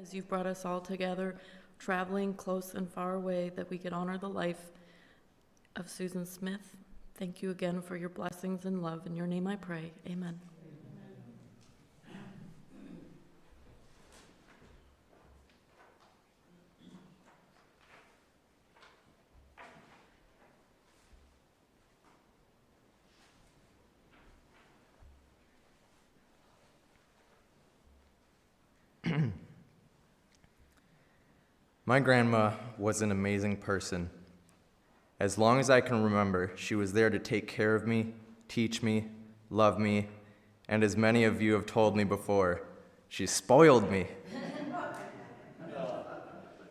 As you've brought us all together, traveling close and far away, that we could honor the life of Susan Smith. Thank you again for your blessings and love. In your name I pray. Amen. My grandma was an amazing person. As long as I can remember, she was there to take care of me, teach me, love me, and as many of you have told me before, she spoiled me.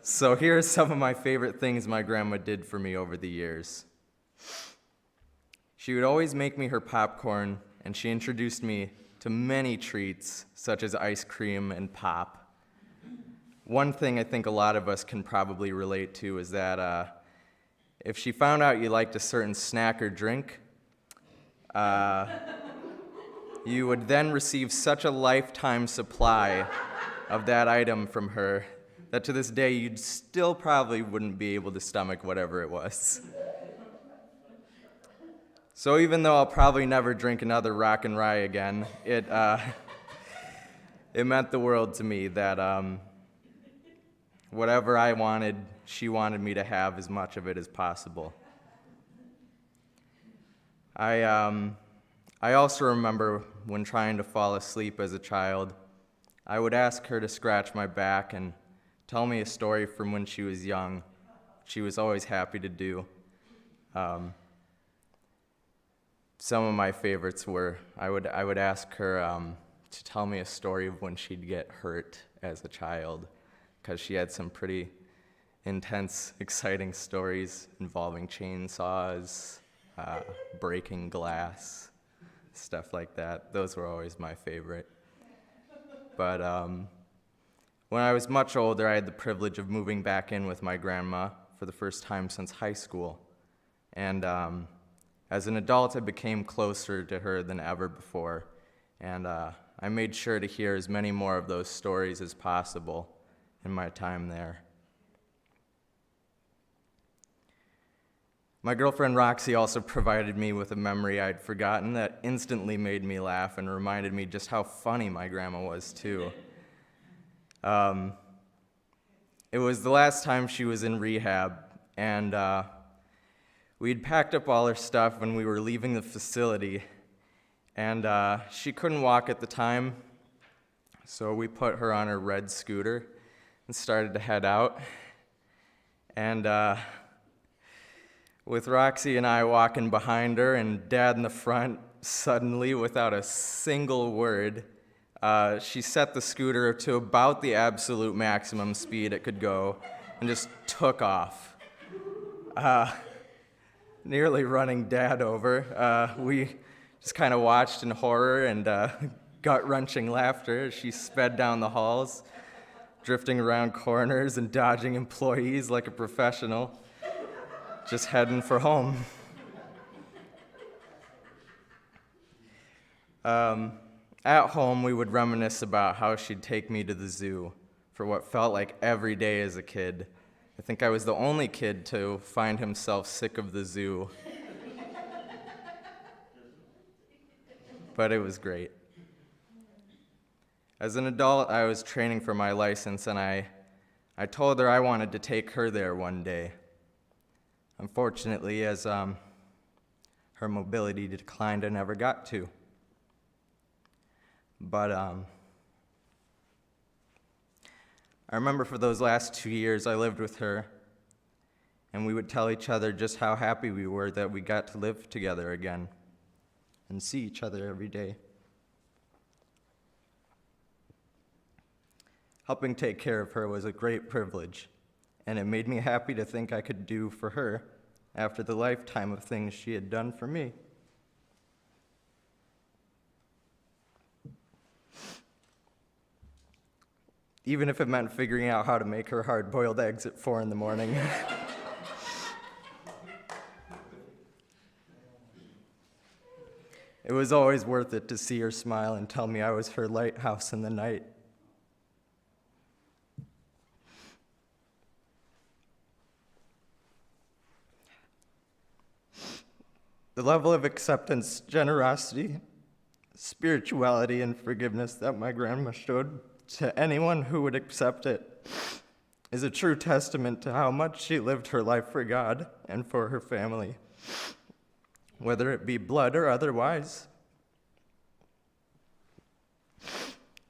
So here are some of my favorite things my grandma did for me over the years. She would always make me her popcorn, and she introduced me to many treats, such as ice cream and pop. One thing I think a lot of us can probably relate to is that if she found out you liked a certain snack or drink, you would then receive such a lifetime supply of that item from her that to this day you'd still probably wouldn't be able to stomach whatever it was. So even though I'll probably never drink another Rock and Rye again, it meant the world to me that whatever I wanted, she wanted me to have as much of it as possible. I also remember when trying to fall asleep as a child, I would ask her to scratch my back and tell me a story from when she was young. She was always happy to do. Some of my favorites were, I would ask her to tell me a story of when she'd get hurt as a child, because she had some pretty intense, exciting stories involving chainsaws, breaking glass, stuff like that. Those were always my favorite. But when I was much older, I had the privilege of moving back in with my grandma for the first time since high school. And as an adult, I became closer to her than ever before. And I made sure to hear as many more of those stories as possible in my time there. My girlfriend Roxy also provided me with a memory I'd forgotten that instantly made me laugh and reminded me just how funny my grandma was too. It was the last time she was in rehab, and we'd packed up all her stuff when we were leaving the facility, and she couldn't walk at the time, so we put her on her red scooter and started to head out. And with Roxy and I walking behind her and Dad in the front, suddenly, without a single word, she set the scooter to about the absolute maximum speed it could go and just took off, nearly running Dad over. We just kind of watched in horror and gut-wrenching laughter as she sped down the halls, drifting around corners and dodging employees like a professional, just heading for home. At home, we would reminisce about how she'd take me to the zoo for what felt like every day as a kid. I think I was the only kid to find himself sick of the zoo. But it was great. As an adult, I was training for my license, and I told her I wanted to take her there one day. Unfortunately, as her mobility declined, I never got to. But I remember for those last 2 years I lived with her, and we would tell each other just how happy we were that we got to live together again and see each other every day. Helping take care of her was a great privilege, and it made me happy to think I could do for her after the lifetime of things she had done for me. Even if it meant figuring out how to make her hard-boiled eggs at 4 a.m. It was always worth it to see her smile and tell me I was her lighthouse in the night. The level of acceptance, generosity, spirituality, and forgiveness that my grandma showed to anyone who would accept it is a true testament to how much she lived her life for God and for her family, whether it be blood or otherwise.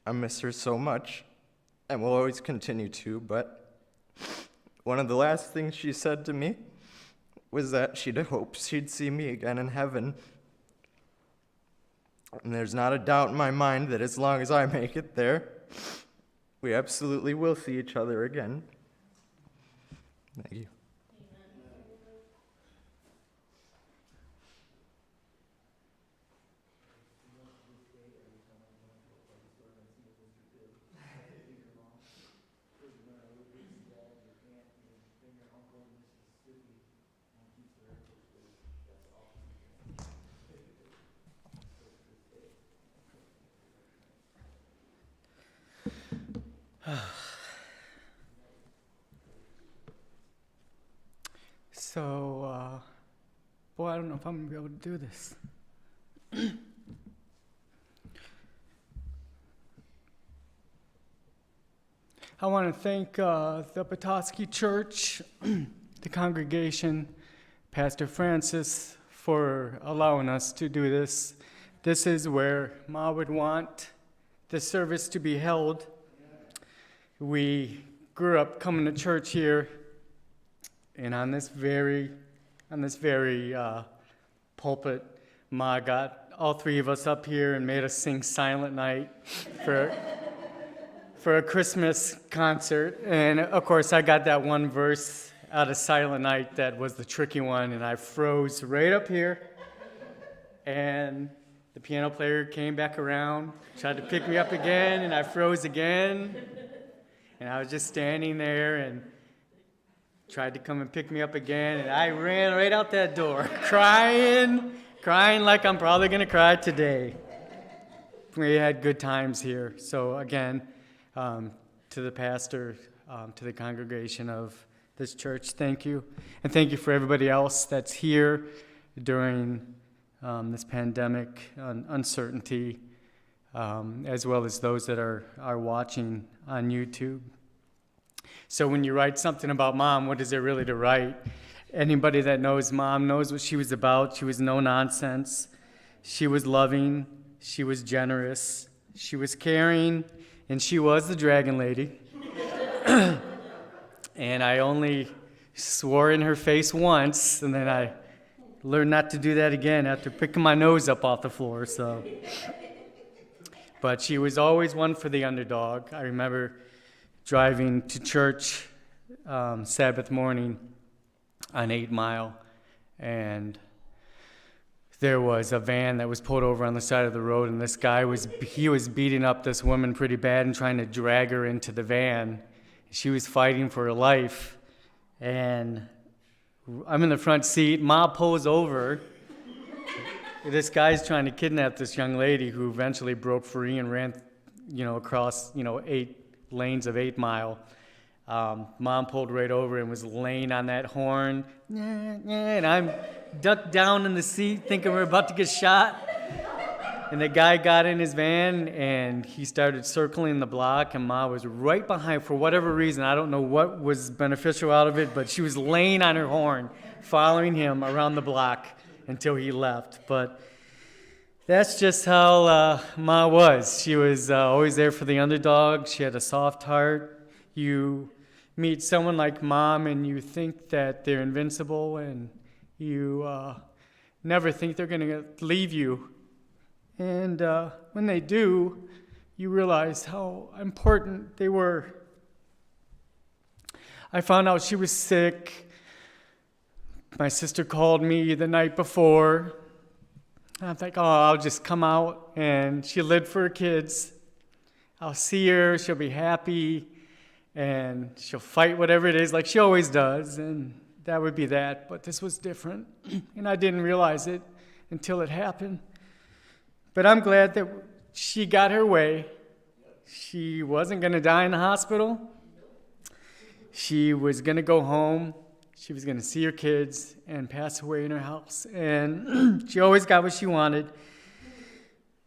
I miss her so much, and will always continue to, but one of the last things she said to me was that she'd hoped she'd see me again in heaven. And there's not a doubt in my mind that as long as I make it there, we absolutely will see each other again. Thank you. So, boy, I don't know if I'm going to be able to do this. I want to thank the Petoskey Church, the congregation, Pastor Francis, for allowing us to do this. This is where Ma would want the service to be held. We grew up coming to church here, and on this very pulpit, Ma got all three of us up here and made us sing Silent Night for a Christmas concert. And of course, I got that one verse out of Silent Night that was the tricky one, and I froze right up here. And the piano player came back around, tried to pick me up again, and I froze again. And I was just standing there and tried to come and pick me up again, and I ran right out that door, crying like I'm probably going to cry today. We had good times here. So again, to the pastor, to the congregation of this church, thank you. And thank you for everybody else that's here during this pandemic uncertainty, as well as those that are watching on YouTube. So when you write something about Mom, what is there really to write? Anybody that knows Mom knows what she was about. She was no nonsense. She was loving. She was generous. She was caring. And she was the Dragon Lady. And I only swore in her face once, and then I learned not to do that again after picking my nose up off the floor. So, but she was always one for the underdog. I remember driving to church Sabbath morning on 8 Mile, and there was a van that was pulled over on the side of the road, and this guy was beating up this woman pretty bad and trying to drag her into the van. She was fighting for her life, and I'm in the front seat. Ma pulls over. This guy's trying to kidnap this young lady, who eventually broke free and ran, across, 8 lanes of 8 Mile. Mom pulled right over and was laying on that horn, and I'm ducked down in the seat thinking we're about to get shot. And the guy got in his van and he started circling the block, and Ma was right behind. For whatever reason, I don't know what was beneficial out of it, but she was laying on her horn, following him around the block until he left. But that's just how Ma was. She was always there for the underdog. She had a soft heart. You meet someone like Mom and you think that they're invincible, and you never think they're going to leave you. And when they do, you realize how important they were. I found out she was sick. My sister called me the night before. I was like, I'll just come out, and she lived for her kids. I'll see her, she'll be happy, and she'll fight whatever it is like she always does, and that would be that. But this was different, and I didn't realize it until it happened. But I'm glad that she got her way. She wasn't going to die in the hospital. She was going to go home she was going to see her kids and pass away in her house. And she always got what she wanted.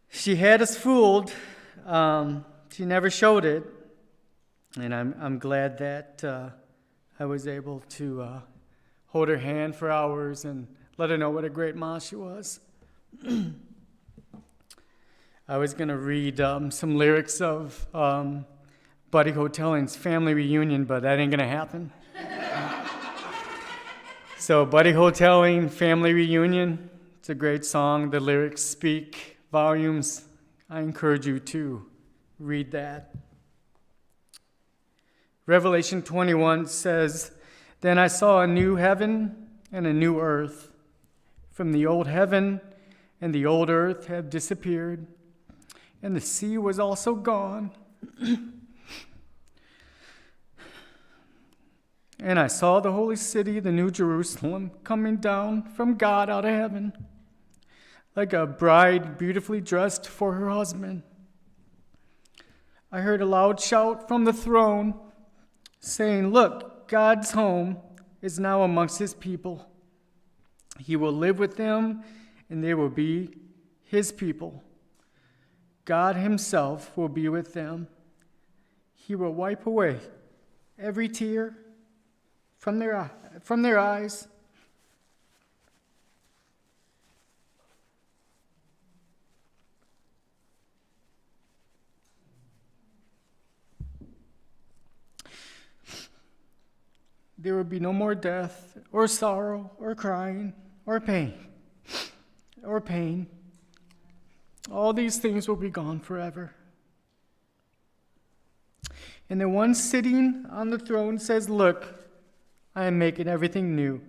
She had us fooled. She never showed it. And I'm glad that I was able to hold her hand for hours and let her know what a great mom she was. I was going to read some lyrics of Buddy Hotelling's Family Reunion, but that ain't going to happen. So Buddy Hotelling, Family Reunion, it's a great song. The lyrics speak volumes. I encourage you to read that. Revelation 21 says, "Then I saw a new heaven and a new earth. From the old heaven and the old earth have disappeared, and the sea was also gone. And I saw the holy city, the new Jerusalem, coming down from God out of heaven, like a bride beautifully dressed for her husband. I heard a loud shout from the throne, saying, 'Look, God's home is now amongst his people. He will live with them, and they will be his people. God himself will be with them. He will wipe away every tear from their eyes. There will be no more death, or sorrow, or crying, or pain. All these things will be gone forever.' And the one sitting on the throne says, 'Look, I am making everything new.'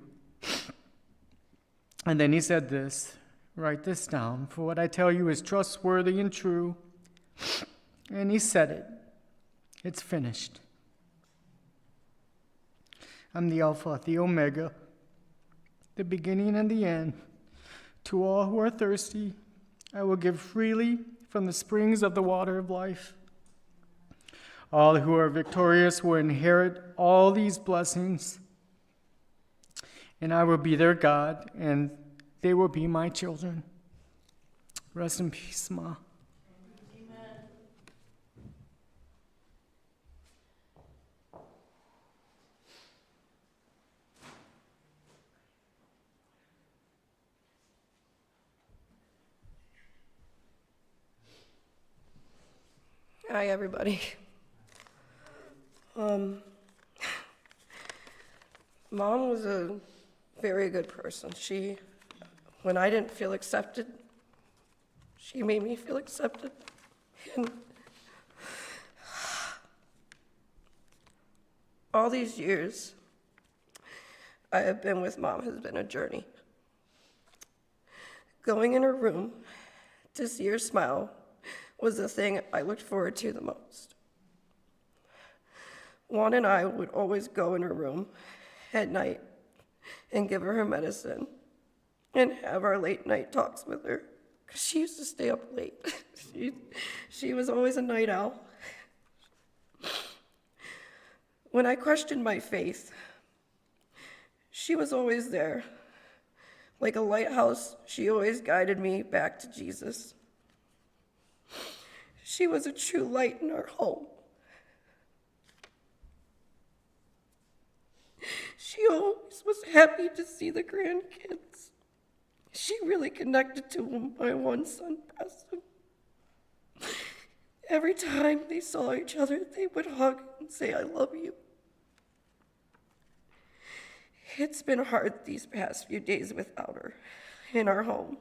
And then he said this, 'Write this down, for what I tell you is trustworthy and true.' And he said it. It's finished. I'm the Alpha, the Omega, the beginning and the end. To all who are thirsty, I will give freely from the springs of the water of life. All who are victorious will inherit all these blessings, and I will be their God, and they will be my children.' Rest in peace, Ma." Amen. Hi, everybody. Mom was a very good person. When I didn't feel accepted, she made me feel accepted. And all these years I have been with Mom has been a journey. Going in her room to see her smile was the thing I looked forward to the most. Juan and I would always go in her room at night and give her medicine and have our late night talks with her, because she used to stay up late. She was always a night owl. When I questioned my faith, she was always there. Like a lighthouse, she always guided me back to Jesus. She was a true light in our home. She always was happy to see the grandkids. She really connected to them. My one son passed him. Every time they saw each other, they would hug and say, "I love you." It's been hard these past few days without her in our home.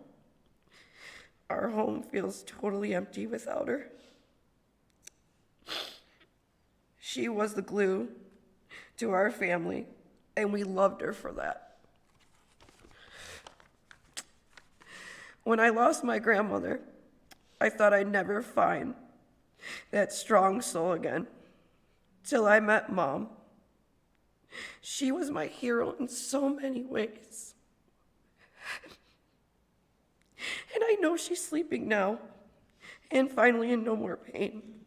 Our home feels totally empty without her. She was the glue to our family, and we loved her for that. When I lost my grandmother, I thought I'd never find that strong soul again, till I met Mom. She was my hero in so many ways. And I know she's sleeping now, and finally in no more pain.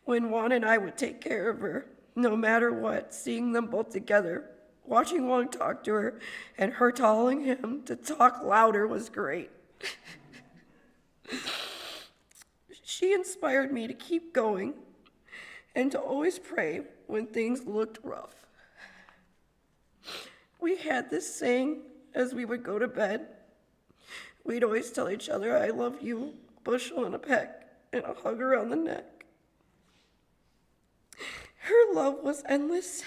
When Juan and I would take care of her, No matter what, seeing them both together, watching Wong talk to her, and her telling him to talk louder was great. She inspired me to keep going and to always pray when things looked rough. We had this saying as we would go to bed. We'd always tell each other, "I love you," a bushel and a peck, and a hug around the neck. Her love was endless,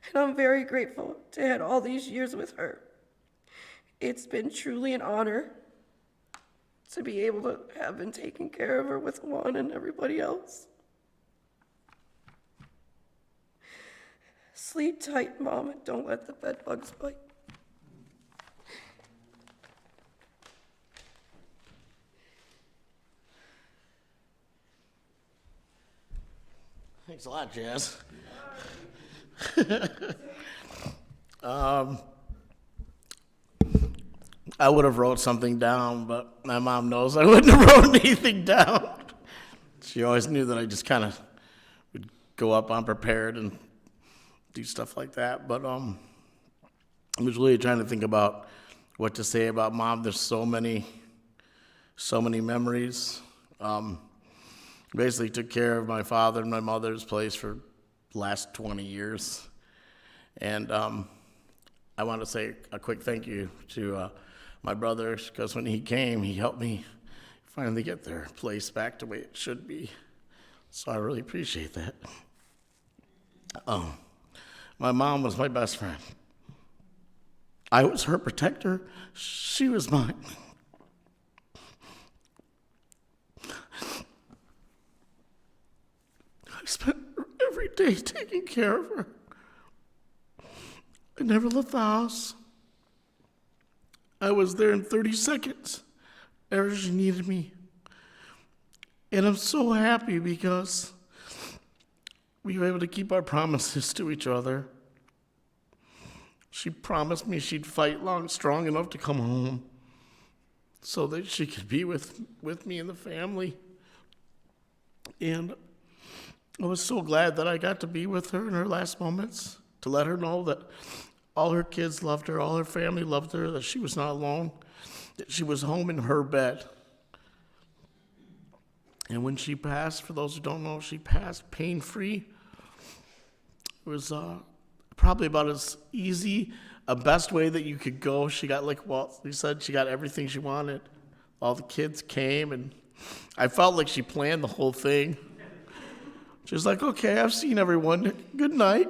and I'm very grateful to have had all these years with her. It's been truly an honor to be able to have been taking care of her with Juan and everybody else. Sleep tight, Mom, and don't let the bed bugs bite. Thanks a lot, Jazz. I would have wrote something down, but my mom knows I wouldn't have wrote anything down. She always knew that I just kind of would go up unprepared and do stuff like that. But I was really trying to think about what to say about Mom. There's so many memories. Basically took care of my father and my mother's place for the last 20 years. And I want to say a quick thank you to my brothers, because when he came, he helped me finally get their place back the way it should be. So I really appreciate that. My mom was my best friend. I was her protector. She was mine. I spent every day taking care of her. I never left the house. I was there in 30 seconds, ever she needed me. And I'm so happy because we were able to keep our promises to each other. She promised me she'd fight strong enough to come home so that she could be with me and the family. And I was so glad that I got to be with her in her last moments, to let her know that all her kids loved her, all her family loved her, that she was not alone, that she was home in her bed. And when she passed, for those who don't know, she passed pain-free. It was probably about as easy, a best way that you could go. She got, like Walt said, she got everything she wanted. All the kids came, and I felt like she planned the whole thing. She was like, "Okay, I've seen everyone. Good night."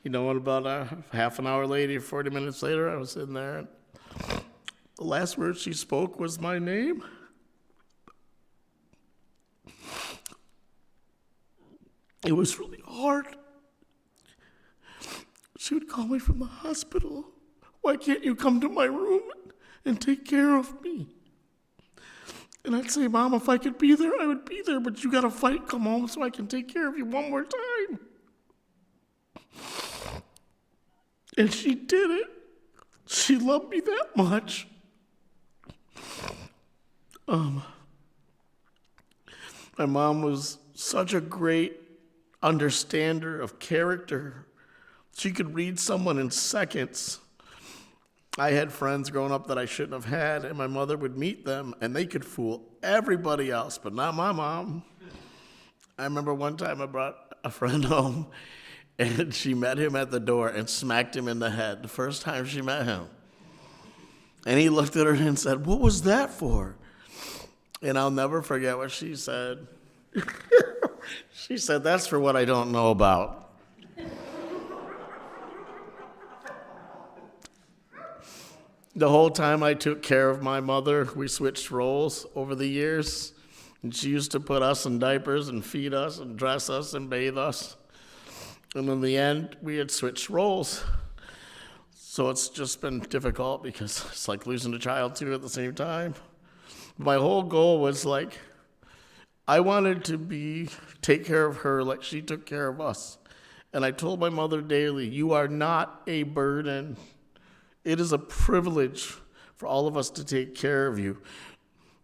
You know what, about a half an hour later, 40 minutes later, I was sitting there, and the last word she spoke was my name. It was really hard. She would call me from the hospital. "Why can't you come to my room and take care of me?" And I'd say, "Mom, if I could be there, I would be there, but you gotta fight, come home so I can take care of you one more time." And she did it. She loved me that much. My mom was such a great understander of character. She could read someone in seconds. I had friends growing up that I shouldn't have had, and my mother would meet them, and they could fool everybody else, but not my mom. I remember one time I brought a friend home, and she met him at the door and smacked him in the head the first time she met him. And he looked at her and said, "What was that for?" And I'll never forget what she said. She said, "That's for what I don't know about." The whole time I took care of my mother, we switched roles over the years. And she used to put us in diapers and feed us and dress us and bathe us. And in the end, we had switched roles. So it's just been difficult because it's like losing a child too at the same time. My whole goal was like, I wanted to take care of her like she took care of us. And I told my mother daily, "You are not a burden. It is a privilege for all of us to take care of you.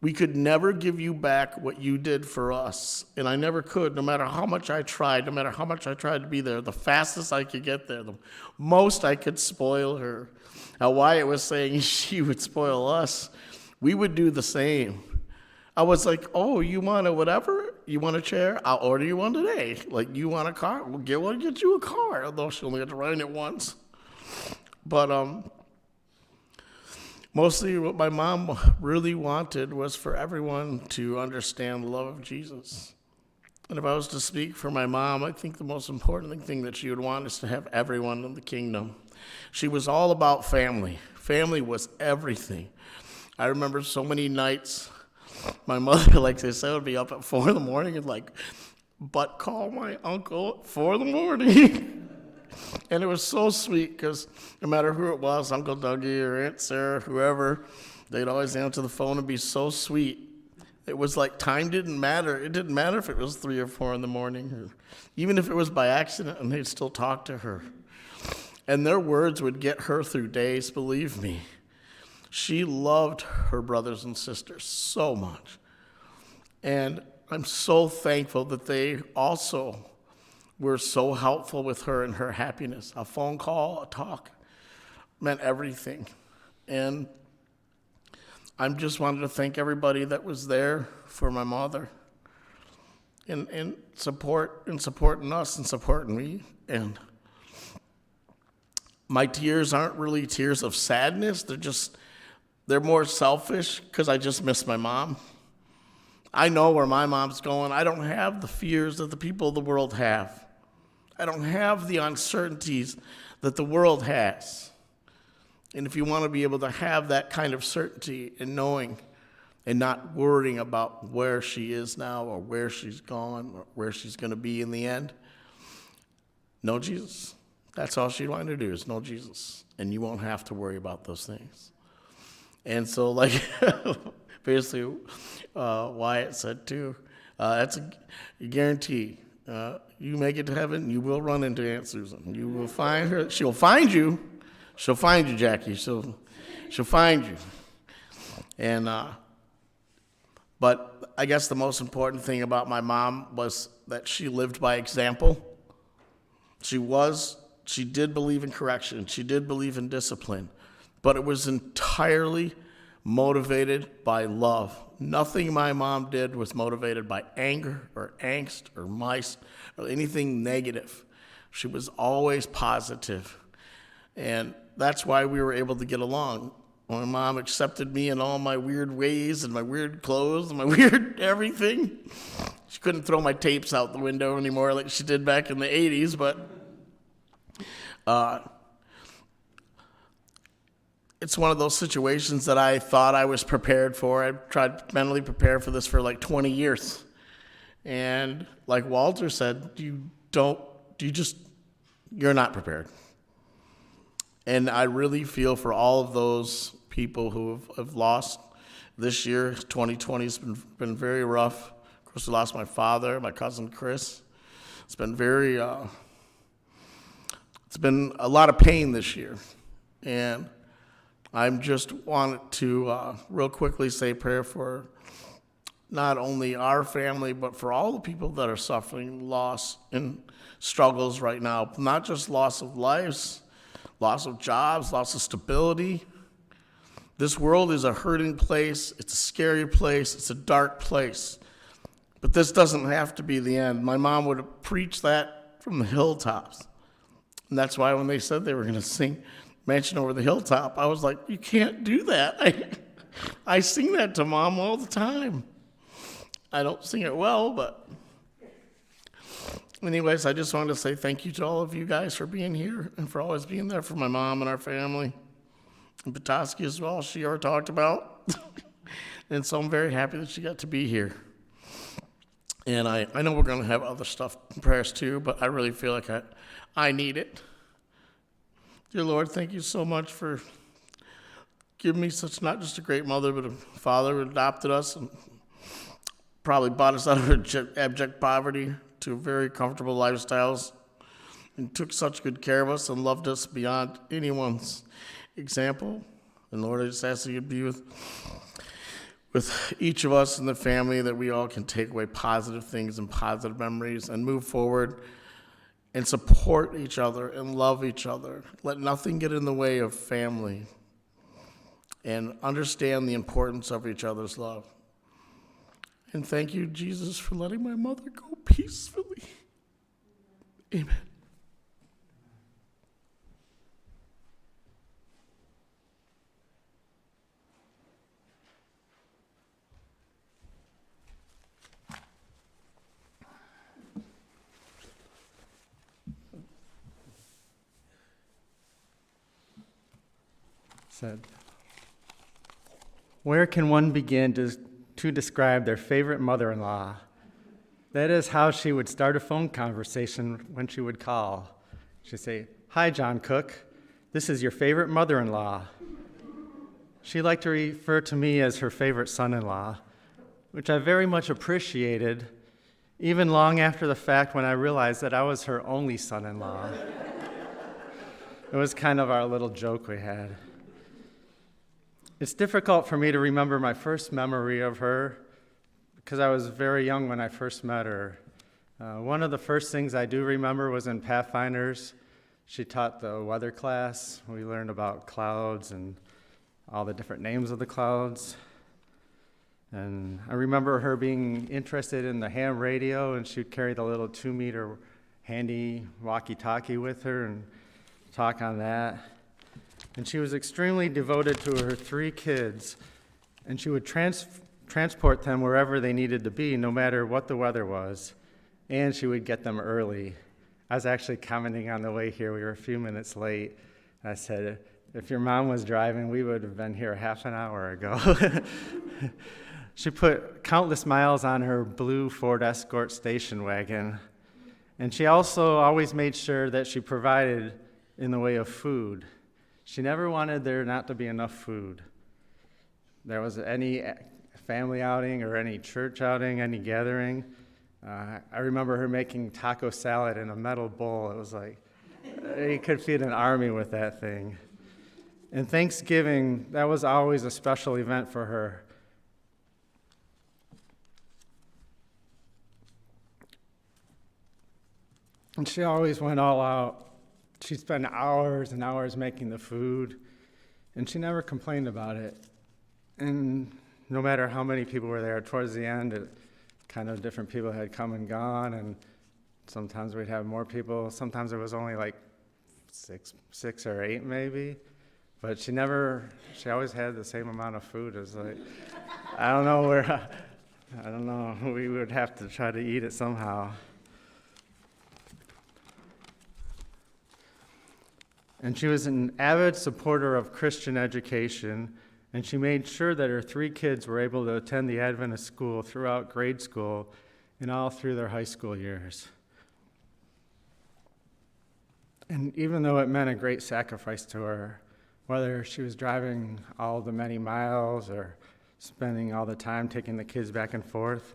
We could never give you back what you did for us. And I never could, no matter how much I tried, no matter how much I tried to be there, the fastest I could get there, the most I could spoil her. Now, Wyatt was saying she would spoil us. We would do the same. I was like, oh, you want a whatever? You want a chair? I'll order you one today. Like, you want a car? We'll get you a car. Although she only got to ride in it once. But mostly what my mom really wanted was for everyone to understand the love of Jesus. And if I was to speak for my mom, I think the most important thing that she would want is to have everyone in the kingdom. She was all about family. Family was everything. I remember so many nights my mother, like they said, would be up at 4 a.m. and like, but call my uncle at 4 a.m. And it was so sweet because no matter who it was, Uncle Dougie or Aunt Sarah, whoever, they'd always answer the phone and be so sweet. It was like time didn't matter. It didn't matter if it was 3 or 4 a.m. or even if it was by accident, and they'd still talk to her. And their words would get her through days, believe me. She loved her brothers and sisters so much. And I'm so thankful that they also were so helpful with her and her happiness. A phone call, a talk meant everything. And I just wanted to thank everybody that was there for my mother and supporting us and supporting me. And my tears aren't really tears of sadness. They're more selfish because I just miss my mom. I know where my mom's going. I don't have the fears that the people of the world have. I don't have the uncertainties that the world has. And if you want to be able to have that kind of certainty and knowing and not worrying about where she is now or where she's gone or where she's going to be in the end, know Jesus. That's all she wanted to do is know Jesus. And you won't have to worry about those things. And so, like, basically, Wyatt said, too, that's a guarantee. You make it to heaven, you will run into Aunt Susan. You will find her. She'll find you. She'll find you, Jackie. She'll find you. And, but I guess the most important thing about my mom was that she lived by example. She did believe in correction. She did believe in discipline. But it was entirely motivated by love. Nothing my mom did was motivated by anger or angst or mice or anything negative. She was always positive. And that's why we were able to get along. My mom accepted me in all my weird ways and my weird clothes and my weird everything. She couldn't throw my tapes out the window anymore like she did back in the 80s, but it's one of those situations that I thought I was prepared for. I tried to mentally prepare for this for like 20 years. And like Walter said, you're not prepared. And I really feel for all of those people who have lost this year. 2020 has been very rough. Of course, I lost my father, my cousin Chris. It's been it's been a lot of pain this year. And I just wanted to real quickly say a prayer for not only our family, but for all the people that are suffering loss and struggles right now. Not just loss of lives, loss of jobs, loss of stability. This world is a hurting place. It's a scary place. It's a dark place. But this doesn't have to be the end. My mom would have preached that from the hilltops. And that's why when they said they were going to sing Mansion Over the Hilltop, I was like, you can't do that. I sing that to Mom all the time. I don't sing it well, but anyways, I just wanted to say thank you to all of you guys for being here and for always being there for my mom and our family. And Petoskey as well, she already talked about. And so I'm very happy that she got to be here. And I know we're going to have other stuff and prayers too, but I really feel like I need it. Dear Lord, thank you so much for giving me such not just a great mother, but a father who adopted us and probably brought us out of abject poverty to very comfortable lifestyles and took such good care of us and loved us beyond anyone's example. And Lord, I just ask that you'd be with each of us in the family, that we all can take away positive things and positive memories and move forward and support each other and love each other. Let nothing get in the way of family and understand the importance of each other's love. And thank you, Jesus, for letting my mother go peacefully. Amen. Said, where can one begin to describe their favorite mother-in-law? That is how she would start a phone conversation when she would call. She'd say, "Hi, John Cook. This is your favorite mother-in-law." She liked to refer to me as her favorite son-in-law, which I very much appreciated, even long after the fact when I realized that I was her only son-in-law. It was kind of our little joke we had. It's difficult for me to remember my first memory of her because I was very young when I first met her. One of the first things I do remember was in Pathfinders. She taught the weather class. We learned about clouds and all the different names of the clouds. And I remember her being interested in the ham radio, and she'd carry the little 2-meter handy walkie-talkie with her and talk on that. And she was extremely devoted to her 3 kids, and she would transport them wherever they needed to be, no matter what the weather was, and she would get them early. I was actually commenting on the way here, we were a few minutes late. I said, if your mom was driving, we would have been here half an hour ago. She put countless miles on her blue Ford Escort station wagon, and she also always made sure that she provided in the way of food. She never wanted there not to be enough food. There was any family outing or any church outing, any gathering. I remember her making taco salad in a metal bowl. It was like, you could feed an army with that thing. And Thanksgiving, that was always a special event for her. And she always went all out. She'd spend hours and hours making the food, and she never complained about it. And no matter how many people were there, towards the end, kind of different people had come and gone, and sometimes we'd have more people. Sometimes it was only like six or 8 maybe. But she always had the same amount of food. It was like, I don't know, we would have to try to eat it somehow. And she was an avid supporter of Christian education, and she made sure that her 3 kids were able to attend the Adventist school throughout grade school and all through their high school years. And even though it meant a great sacrifice to her, whether she was driving all the many miles or spending all the time taking the kids back and forth,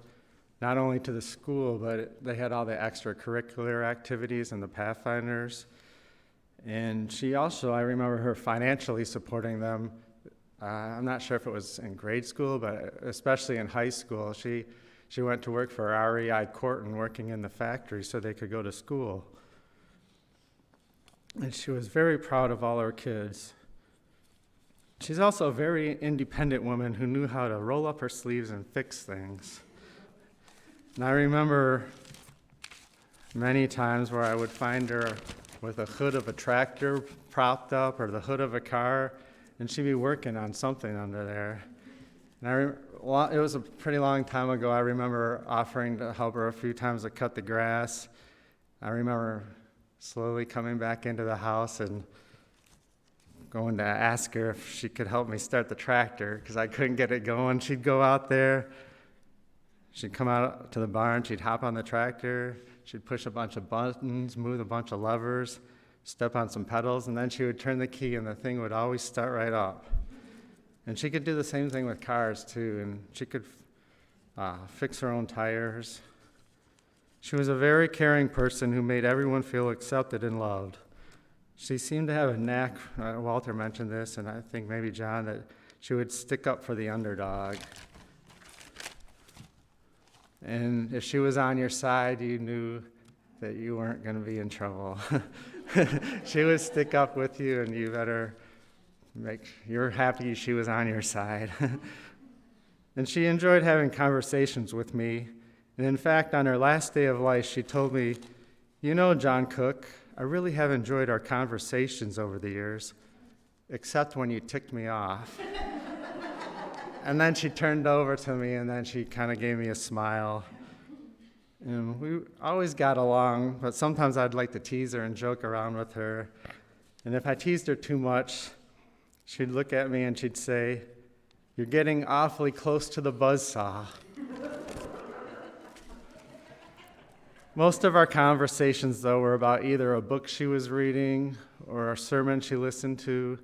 not only to the school, but they had all the extracurricular activities and the Pathfinders. And she also, I remember her financially supporting them. I'm not sure if it was in grade school, but especially in high school. She went to work for REI Corton, working in the factory so they could go to school. And she was very proud of all her kids. She's also a very independent woman who knew how to roll up her sleeves and fix things. And I remember many times where I would find her with a hood of a tractor propped up or the hood of a car, and she'd be working on something under there. And it was a pretty long time ago. I remember offering to help her a few times to cut the grass. I remember slowly coming back into the house and going to ask her if she could help me start the tractor because I couldn't get it going. She'd go out there. She'd come out to the barn. She'd hop on the tractor. She'd push a bunch of buttons, move a bunch of levers, step on some pedals, and then she would turn the key, and the thing would always start right up. And she could do the same thing with cars, too, and she could fix her own tires. She was a very caring person who made everyone feel accepted and loved. She seemed to have a knack, Walter mentioned this, and I think maybe John, that she would stick up for the underdog. And if she was on your side, you knew that you weren't going to be in trouble. She would stick up with you, and you better you're happy she was on your side. And she enjoyed having conversations with me. And in fact, on her last day of life, she told me, "You know, John Cook, I really have enjoyed our conversations over the years, except when you ticked me off." And then she turned over to me, and then she kind of gave me a smile. And we always got along, but sometimes I'd like to tease her and joke around with her. And if I teased her too much, she'd look at me and she'd say, "You're getting awfully close to the buzzsaw." Most of our conversations, though, were about either a book she was reading or a sermon she listened to,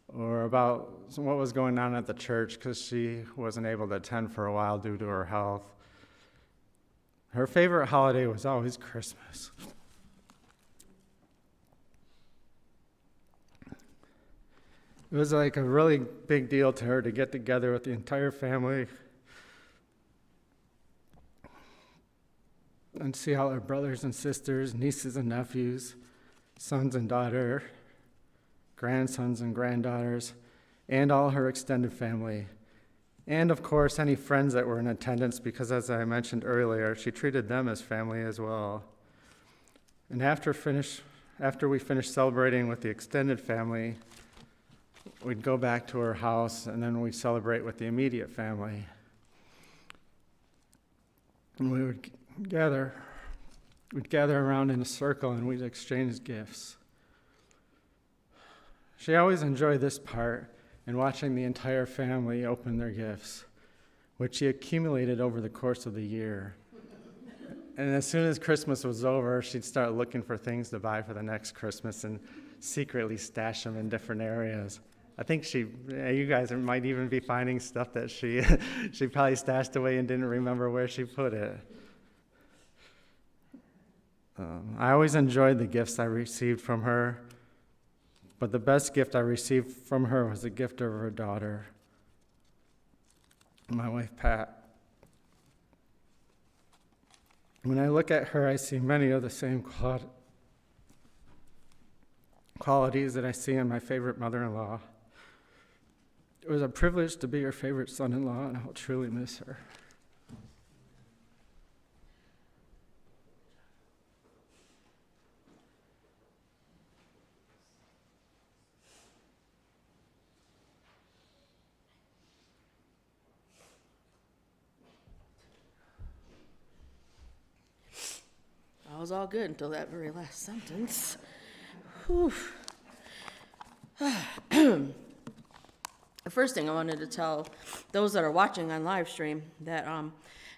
or about what was going on at the church because she wasn't able to attend for a while due to her health. Her favorite holiday was always Christmas. It was like a really big deal to her to get together with the entire family and see all her brothers and sisters, nieces and nephews, sons and daughter, grandsons and granddaughters, and all her extended family. And of course, any friends that were in attendance, because as I mentioned earlier, she treated them as family as well. And after we finished celebrating with the extended family, we'd go back to her house, and then we'd celebrate with the immediate family. And we'd gather around in a circle, and we'd exchange gifts. She always enjoyed this part and watching the entire family open their gifts, which she accumulated over the course of the year. And as soon as Christmas was over, she'd start looking for things to buy for the next Christmas and secretly stash them in different areas. I think you guys might even be finding stuff that she probably stashed away and didn't remember where she put it. I always enjoyed the gifts I received from her, but the best gift I received from her was the gift of her daughter, my wife, Pat. When I look at her, I see many of the same qualities that I see in my favorite mother-in-law. It was a privilege to be her favorite son-in-law, and I'll truly miss her. That was all good until that very last sentence. Whew. The first thing I wanted to tell those that are watching on live stream that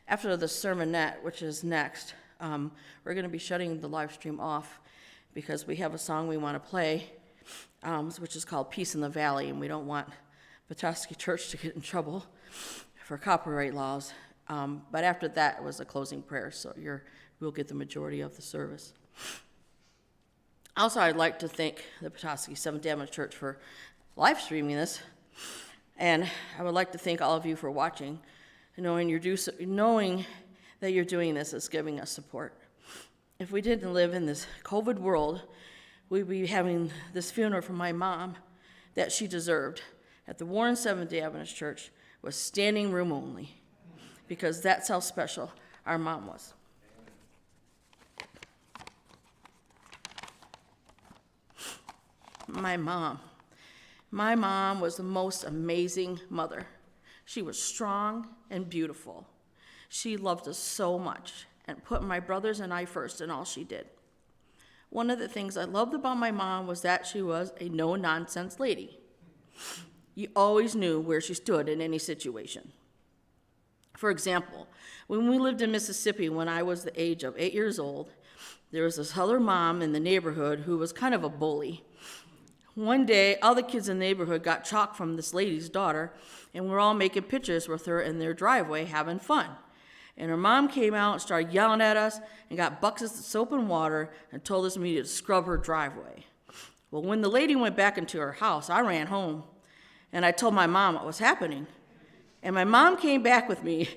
after the sermonette, which is next, we're going to be shutting the live stream off because we have a song we want to play, which is called Peace in the Valley, and we don't want Petoskey Church to get in trouble for copyright laws. But after that, it was a closing prayer, so we'll get the majority of the service. Also, I'd like to thank the Petoskey Seventh-day Adventist Church for live streaming this, and I would like to thank all of you for watching, knowing that you're doing this is giving us support. If we didn't live in this COVID world, we'd be having this funeral for my mom that she deserved at the Warren Seventh-day Adventist Church with standing room only, because that's how special our mom was. My mom was the most amazing mother. She was strong and beautiful. She loved us so much and put my brothers and I first in all she did. One of the things I loved about my mom was that she was a no-nonsense lady. You always knew where she stood in any situation. For example, when we lived in Mississippi when I was the age of 8 years old, there was this other mom in the neighborhood who was kind of a bully. One day, all the kids in the neighborhood got chalk from this lady's daughter, and we're all making pictures with her in their driveway having fun. And her mom came out and started yelling at us and got buckets of soap and water and told us we needed to scrub her driveway. Well, when the lady went back into her house, I ran home, and I told my mom what was happening. And my mom came back with me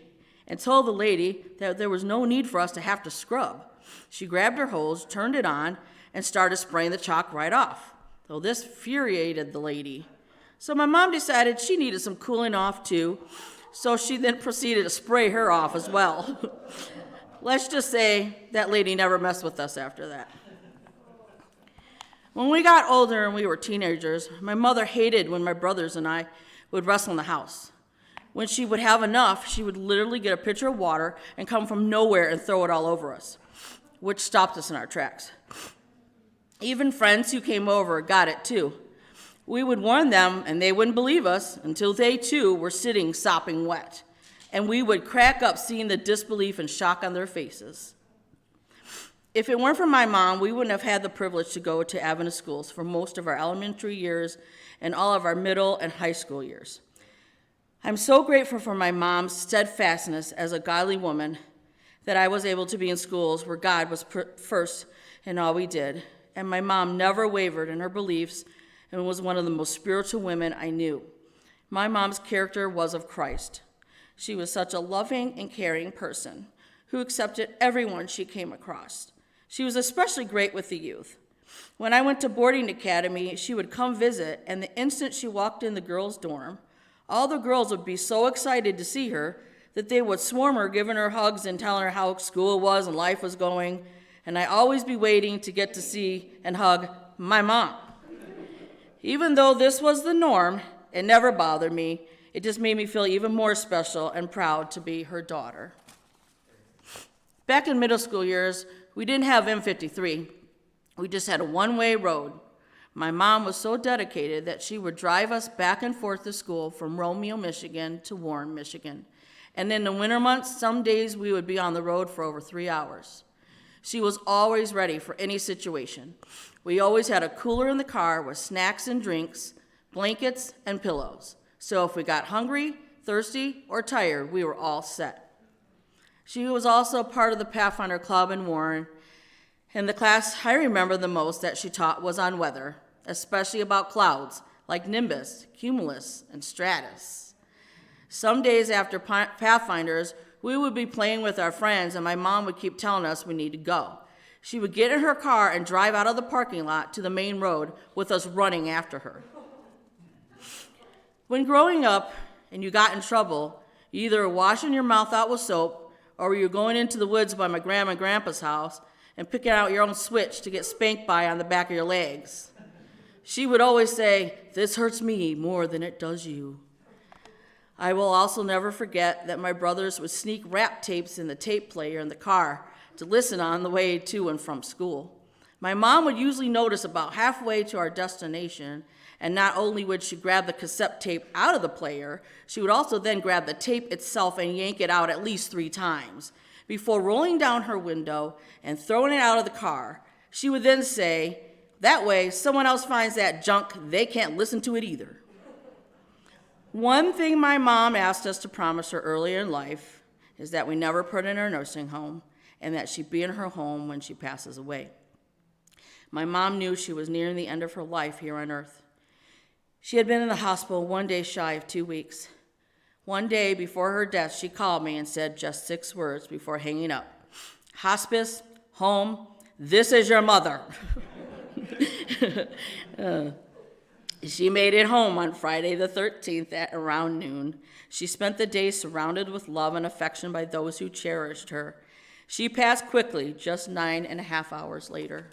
and told the lady that there was no need for us to have to scrub. She grabbed her hose, turned it on, and started spraying the chalk right off. So this infuriated the lady. So my mom decided she needed some cooling off too, so she then proceeded to spray her off as well. Let's just say that lady never messed with us after that. When we got older and we were teenagers, my mother hated when my brothers and I would wrestle in the house. When she would have enough, she would literally get a pitcher of water and come from nowhere and throw it all over us, which stopped us in our tracks. Even friends who came over got it too. We would warn them and they wouldn't believe us until they too were sitting sopping wet. And we would crack up seeing the disbelief and shock on their faces. If it weren't for my mom, we wouldn't have had the privilege to go to Adventist schools for most of our elementary years and all of our middle and high school years. I'm so grateful for my mom's steadfastness as a godly woman that I was able to be in schools where God was first in all we did. And my mom never wavered in her beliefs and was one of the most spiritual women I knew. My mom's character was of Christ. She was such a loving and caring person who accepted everyone she came across. She was especially great with the youth. When I went to boarding academy, she would come visit, and the instant she walked in the girls' dorm, all the girls would be so excited to see her that they would swarm her, giving her hugs and telling her how school was and life was going, and I'd always be waiting to get to see and hug my mom. Even though this was the norm, it never bothered me. It just made me feel even more special and proud to be her daughter. Back in middle school years, we didn't have M53. We just had a one-way road. My mom was so dedicated that she would drive us back and forth to school from Romeo, Michigan to Warren, Michigan. And in the winter months, some days we would be on the road for over 3 hours. She was always ready for any situation. We always had a cooler in the car with snacks and drinks, blankets, and pillows. So if we got hungry, thirsty, or tired, we were all set. She was also part of the Pathfinder Club in Warren, and the class I remember the most that she taught was on weather, especially about clouds like nimbus, cumulus, and stratus. Some days after Pathfinders, we would be playing with our friends, and my mom would keep telling us we need to go. She would get in her car and drive out of the parking lot to the main road with us running after her. When growing up and you got in trouble, you either were washing your mouth out with soap or you were going into the woods by my grandma and grandpa's house and picking out your own switch to get spanked by on the back of your legs. She would always say, "This hurts me more than it does you." I will also never forget that my brothers would sneak rap tapes in the tape player in the car to listen on the way to and from school. My mom would usually notice about halfway to our destination, and not only would she grab the cassette tape out of the player, she would also then grab the tape itself and yank it out at least 3 times. Before rolling down her window and throwing it out of the car, she would then say, "That way, someone else finds that junk, they can't listen to it either." One thing my mom asked us to promise her earlier in life is that we never put her in her nursing home and that she'd be in her home when she passes away. My mom knew she was nearing the end of her life here on earth. She had been in the hospital 1 day shy of 2 weeks. One day before her death, she called me and said just 6 words before hanging up. "Hospice, home, this is your mother." She made it home on Friday the 13th at around noon. She spent the day surrounded with love and affection by those who cherished her. She passed quickly, just 9.5 hours later.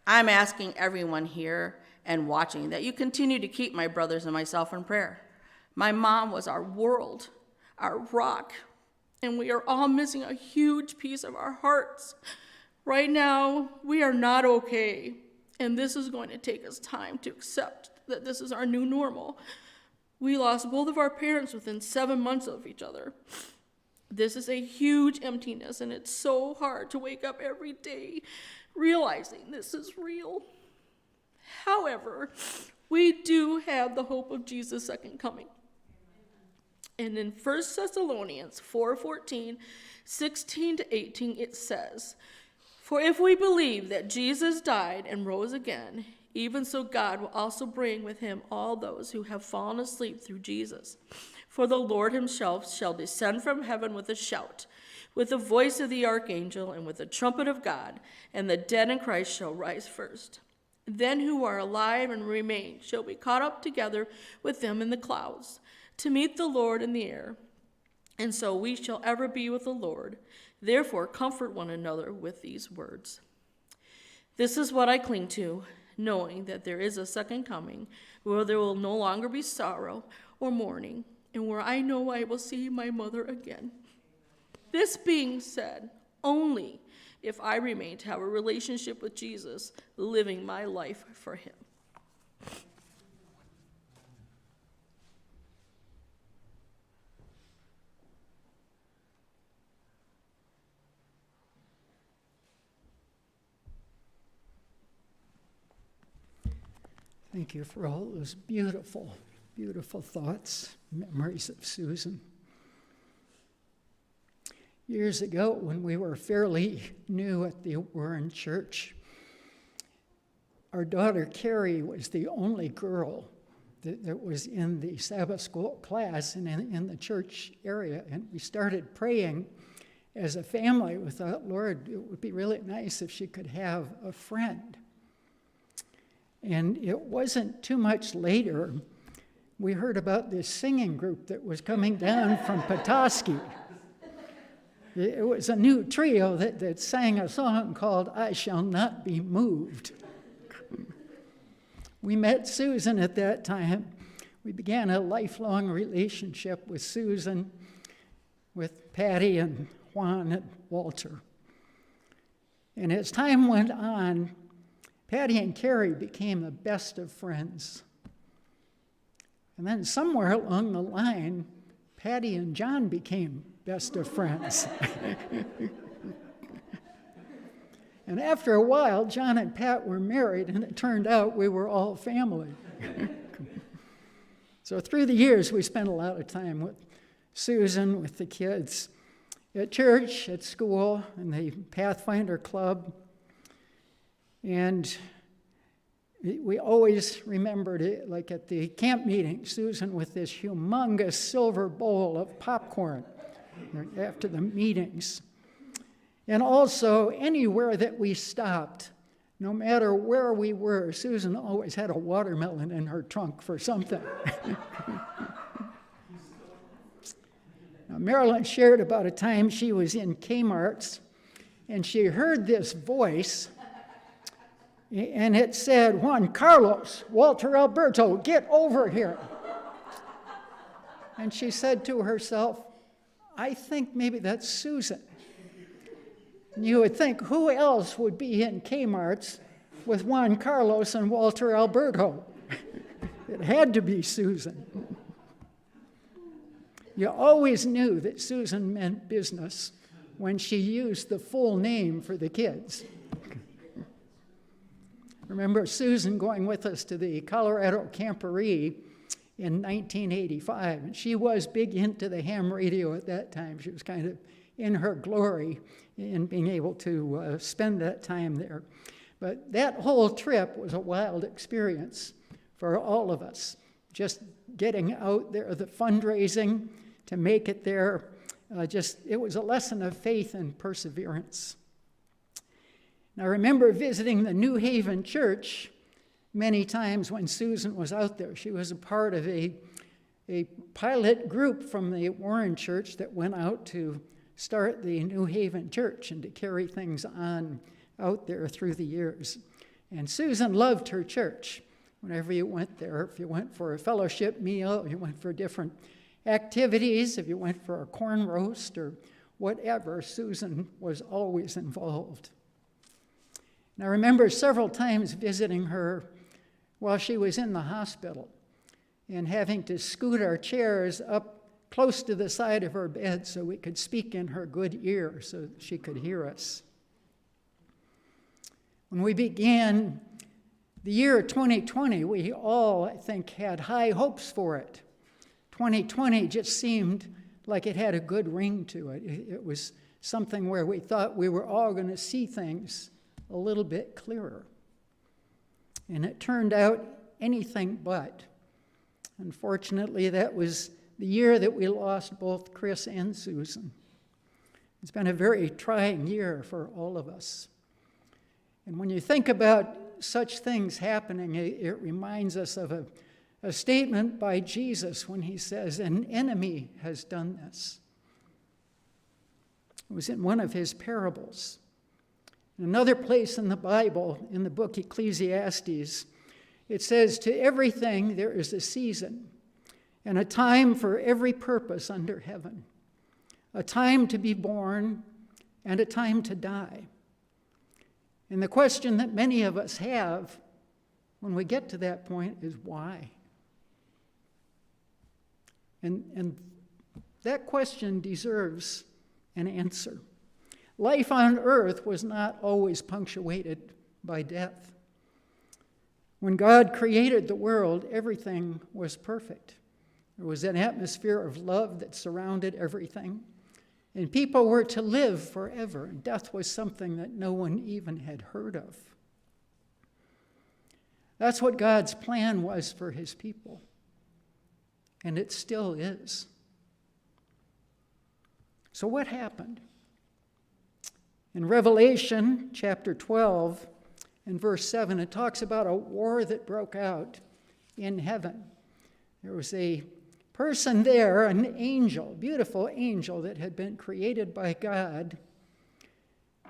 I'm asking everyone here and watching that you continue to keep my brothers and myself in prayer. My mom was our world, our rock, and we are all missing a huge piece of our hearts. Right now, we are not okay, and this is going to take us time to accept that this is our new normal. We lost both of our parents within 7 months of each other. This is a huge emptiness, and it's so hard to wake up every day realizing this is real. However, we do have the hope of Jesus' second coming. And in 1 Thessalonians 4:14, 16 to 18, it says, "For if we believe that Jesus died and rose again, Even so God will also bring with him all those who have fallen asleep through Jesus. For the Lord himself shall descend from heaven with a shout, with the voice of the archangel, and with the trumpet of God, and the dead in Christ shall rise first. Then who are alive and remain shall be caught up together with them in the clouds, to meet the Lord in the air. And so we shall ever be with the Lord. Therefore comfort one another with these words. This is what I cling to, knowing that there is a second coming, where there will no longer be sorrow or mourning, and where I know I will see my mother again. This being said, only if I remain to have a relationship with Jesus, living my life for him. Thank you for all those beautiful, beautiful thoughts, memories of Susan. Years ago, when we were fairly new at the Warren Church, our daughter Carrie was the only girl that was in the Sabbath school class and in the church area. And we started praying as a family. We thought, Lord, it would be really nice if she could have a friend. And it wasn't too much later, we heard about this singing group that was coming down from Petoskey. It was a new trio that sang a song called I Shall Not Be Moved. We met Susan at that time. We began a lifelong relationship with Susan, with Patty and Juan and Walter. And as time went on, Patty and Carrie became the best of friends. And then somewhere along the line, Patty and John became best of friends. And after a while, John and Pat were married, and it turned out we were all family. So through the years, we spent a lot of time with Susan, with the kids, at church, at school, in the Pathfinder Club. And we always remembered it, like at the camp meeting, Susan with this humongous silver bowl of popcorn after the meetings. And also, anywhere that we stopped, no matter where we were, Susan always had a watermelon in her trunk for something. Now, Marilyn shared about a time she was in Kmart's, and she heard this voice, and it said, Juan Carlos, Walter Alberto, get over here. And she said to herself, I think maybe that's Susan. And you would think, who else would be in Kmart's with Juan Carlos and Walter Alberto? It had to be Susan. You always knew that Susan meant business when she used the full name for the kids. Remember Susan going with us to the Colorado Camporee in 1985, and she was big into the ham radio at that time. She was kind of in her glory in being able to spend that time there. But that whole trip was a wild experience for all of us. Just getting out there, the fundraising to make it there, it was a lesson of faith and perseverance. Now, I remember visiting the New Haven Church many times when Susan was out there. She was a part of a pilot group from the Warren Church that went out to start the New Haven Church and to carry things on out there through the years. And Susan loved her church. Whenever you went there, if you went for a fellowship meal, if you went for different activities, if you went for a corn roast or whatever, Susan was always involved. And I remember several times visiting her while she was in the hospital and having to scoot our chairs up close to the side of her bed so we could speak in her good ear so she could hear us. When we began the year 2020, we all, I think, had high hopes for it. 2020 just seemed like it had a good ring to it. It was something where we thought we were all going to see things a little bit clearer. And it turned out anything but. Unfortunately, that was the year that we lost both Chris and Susan. It's been a very trying year for all of us. And when you think about such things happening, it reminds us of a statement by Jesus when he says, "An enemy has done this." It was in one of his parables. In another place in the Bible, in the book Ecclesiastes, it says, "To everything there is a season, and a time for every purpose under heaven, a time to be born and a time to die." And the question that many of us have when we get to that point is why? And that question deserves an answer. Life on earth was not always punctuated by death. When God created the world, everything was perfect. There was an atmosphere of love that surrounded everything, and people were to live forever, and death was something that no one even had heard of. That's what God's plan was for his people, and it still is. So what happened? In Revelation chapter 12 and verse 7, it talks about a war that broke out in heaven. There was a person there, an angel, beautiful angel that had been created by God,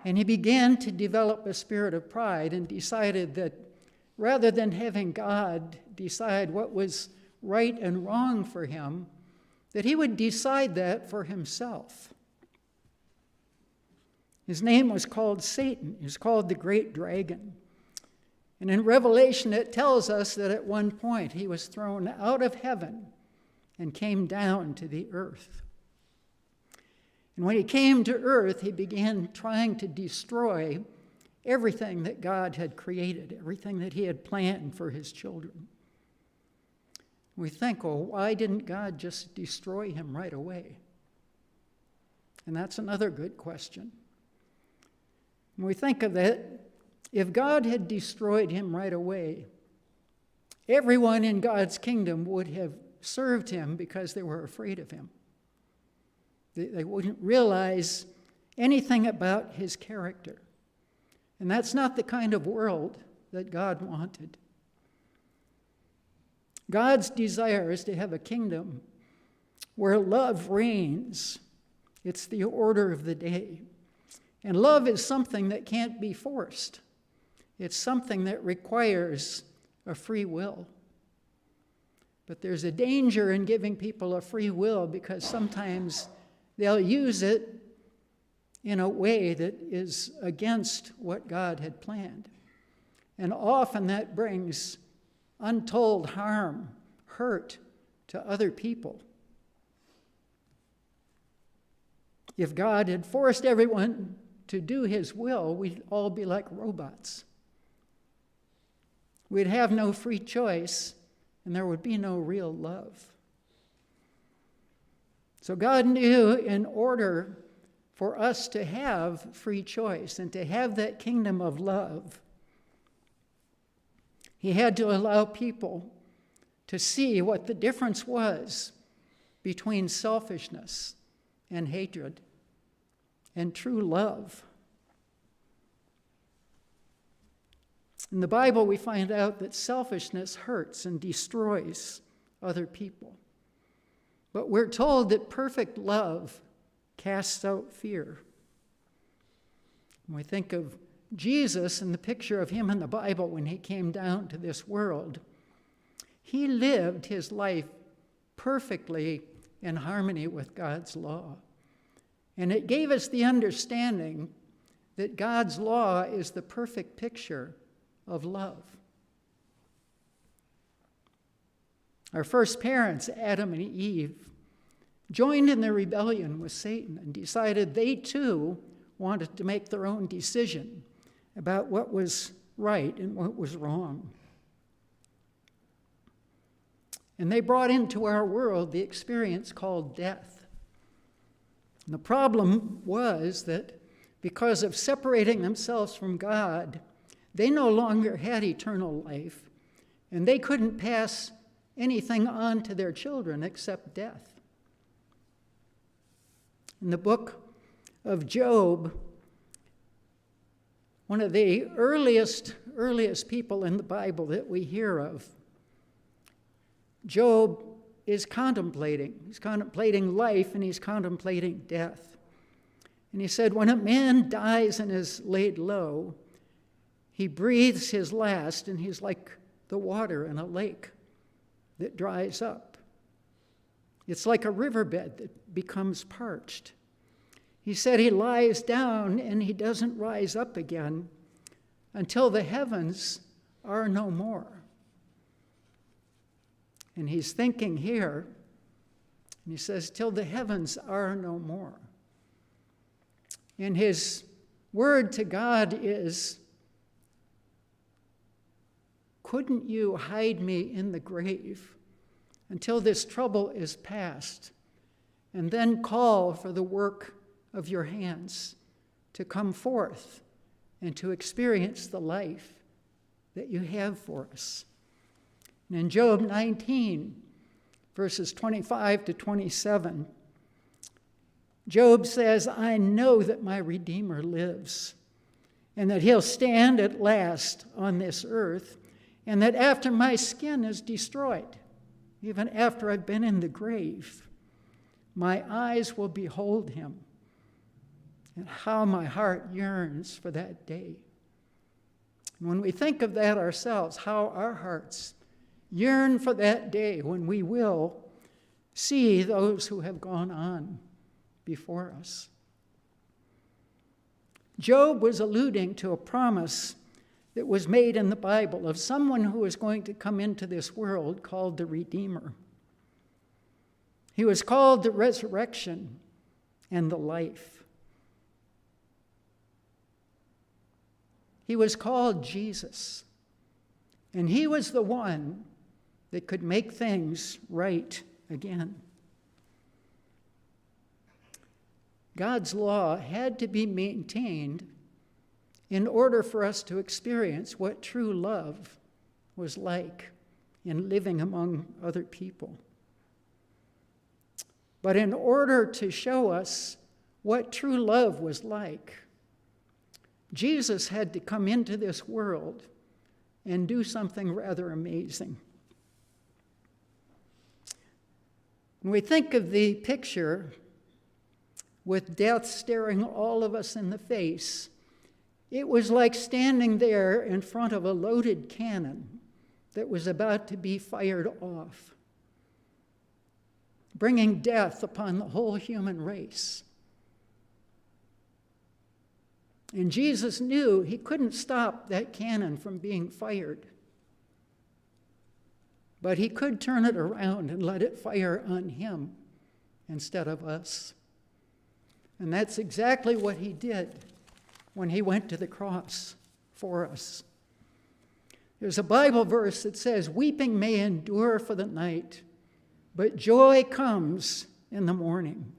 and he began to develop a spirit of pride and decided that rather than having God decide what was right and wrong for him, that he would decide that for himself. His name was called Satan. He was called the Great Dragon. And in Revelation, it tells us that at one point he was thrown out of heaven and came down to the earth. And when he came to earth, he began trying to destroy everything that God had created, everything that he had planned for his children. We think, well, why didn't God just destroy him right away? And that's another good question. When we think of it, if God had destroyed him right away, everyone in God's kingdom would have served him because they were afraid of him. They wouldn't realize anything about his character. And that's not the kind of world that God wanted. God's desire is to have a kingdom where love reigns. It's the order of the day. And love is something that can't be forced. It's something that requires a free will. But there's a danger in giving people a free will because sometimes they'll use it in a way that is against what God had planned. And often that brings untold harm, hurt to other people. If God had forced everyone to do his will, we'd all be like robots. We'd have no free choice, and there would be no real love. So God knew in order for us to have free choice and to have that kingdom of love, he had to allow people to see what the difference was between selfishness and hatred and true love. In the Bible, we find out that selfishness hurts and destroys other people. But we're told that perfect love casts out fear. When we think of Jesus and the picture of him in the Bible when he came down to this world, he lived his life perfectly in harmony with God's law. And it gave us the understanding that God's law is the perfect picture of love. Our first parents, Adam and Eve, joined in the rebellion with Satan and decided they too wanted to make their own decision about what was right and what was wrong. And they brought into our world the experience called death. And the problem was that because of separating themselves from God, They no longer had eternal life, and they couldn't pass anything on to their children except death. In the book of Job, one of the earliest people in the Bible that we hear of, Job is contemplating. He's contemplating life and he's contemplating death. And he said, when a man dies and is laid low, he breathes his last, and he's like the water in a lake that dries up. It's like a riverbed that becomes parched. He said he lies down and he doesn't rise up again until the heavens are no more. And he's thinking here, and he says, till the heavens are no more. And his word to God is, couldn't you hide me in the grave until this trouble is past, and then call for the work of your hands to come forth and to experience the life that you have for us? And in Job 19, verses 25 to 27, Job says, I know that my Redeemer lives, and that he'll stand at last on this earth, and that after my skin is destroyed, even after I've been in the grave, my eyes will behold him. And how my heart yearns for that day. And when we think of that ourselves, how our hearts yearn for that day when we will see those who have gone on before us. Job was alluding to a promise that was made in the Bible of someone who was going to come into this world called the Redeemer. He was called the resurrection and the life. He was called Jesus, and he was the one that could make things right again. God's law had to be maintained in order for us to experience what true love was like in living among other people. But in order to show us what true love was like, Jesus had to come into this world and do something rather amazing. When we think of the picture with death staring all of us in the face, it was like standing there in front of a loaded cannon that was about to be fired off, bringing death upon the whole human race. And Jesus knew he couldn't stop that cannon from being fired, but he could turn it around and let it fire on him instead of us. And that's exactly what he did when he went to the cross for us. There's a Bible verse that says, weeping may endure for the night, but joy comes in the morning.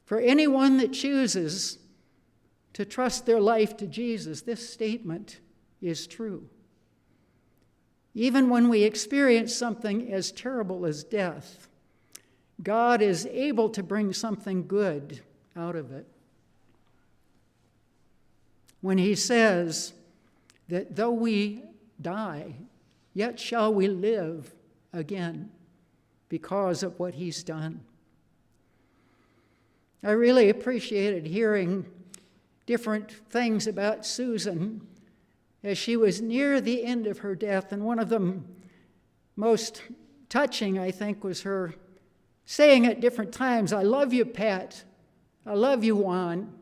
For anyone that chooses to trust their life to Jesus, this statement is true. Even when we experience something as terrible as death, God is able to bring something good out of it. When he says that though we die, yet shall we live again because of what he's done. I really appreciated hearing different things about Susan as she was near the end of her death, and one of them most touching, I think, was her saying at different times, I love you, Pat. I love you, Juan.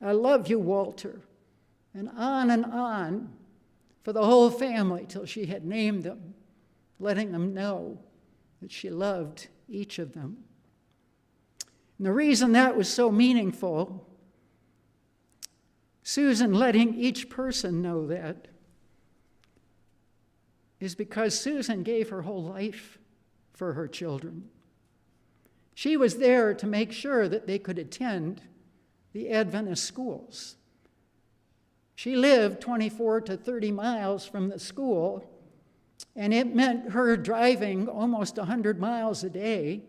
I love you, Walter. And on for the whole family till she had named them, letting them know that she loved each of them. And the reason that was so meaningful, Susan letting each person know that, is because Susan gave her whole life for her children. She was there to make sure that they could attend the Adventist schools. She lived 24 to 30 miles from the school, and it meant her driving almost 100 miles a day,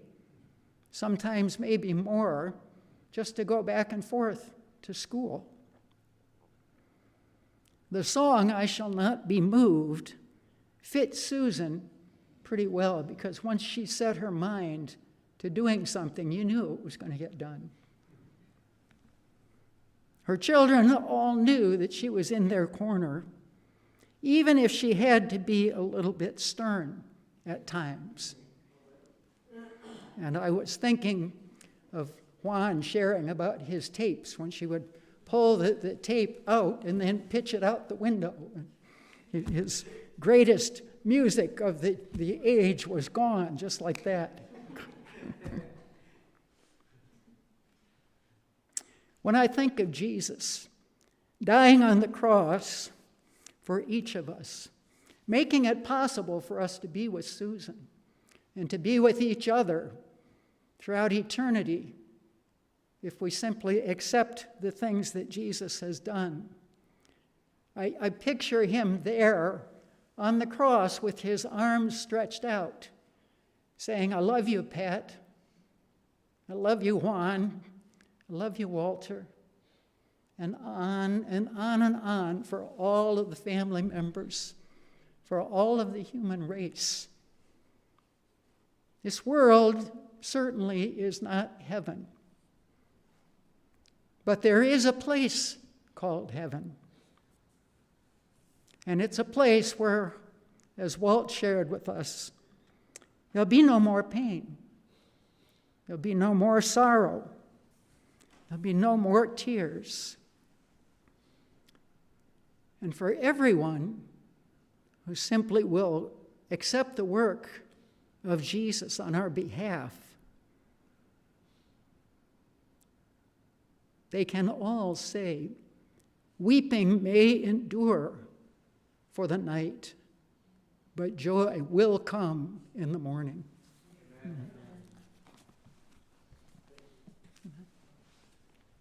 sometimes maybe more, just to go back and forth to school. The song, "I Shall Not Be Moved," fits Susan pretty well, because once she set her mind to doing something, you knew it was going to get done. Her children all knew that she was in their corner, even if she had to be a little bit stern at times. And I was thinking of Juan sharing about his tapes, when she would pull the tape out and then pitch it out the window. His greatest music of the age was gone, just like that. When I think of Jesus dying on the cross for each of us, making it possible for us to be with Susan and to be with each other throughout eternity, if we simply accept the things that Jesus has done, I picture him there on the cross with his arms stretched out, saying, "I love you, Pat. I love you, Juan. I love you, Walter." And on and on and on for all of the family members, for all of the human race. This world certainly is not heaven. But there is a place called heaven. And it's a place where, as Walt shared with us, there'll be no more pain. There'll be no more sorrow. There'll be no more tears. And for everyone who simply will accept the work of Jesus on our behalf, they can all say, "Weeping may endure for the night, but joy will come in the morning." Amen.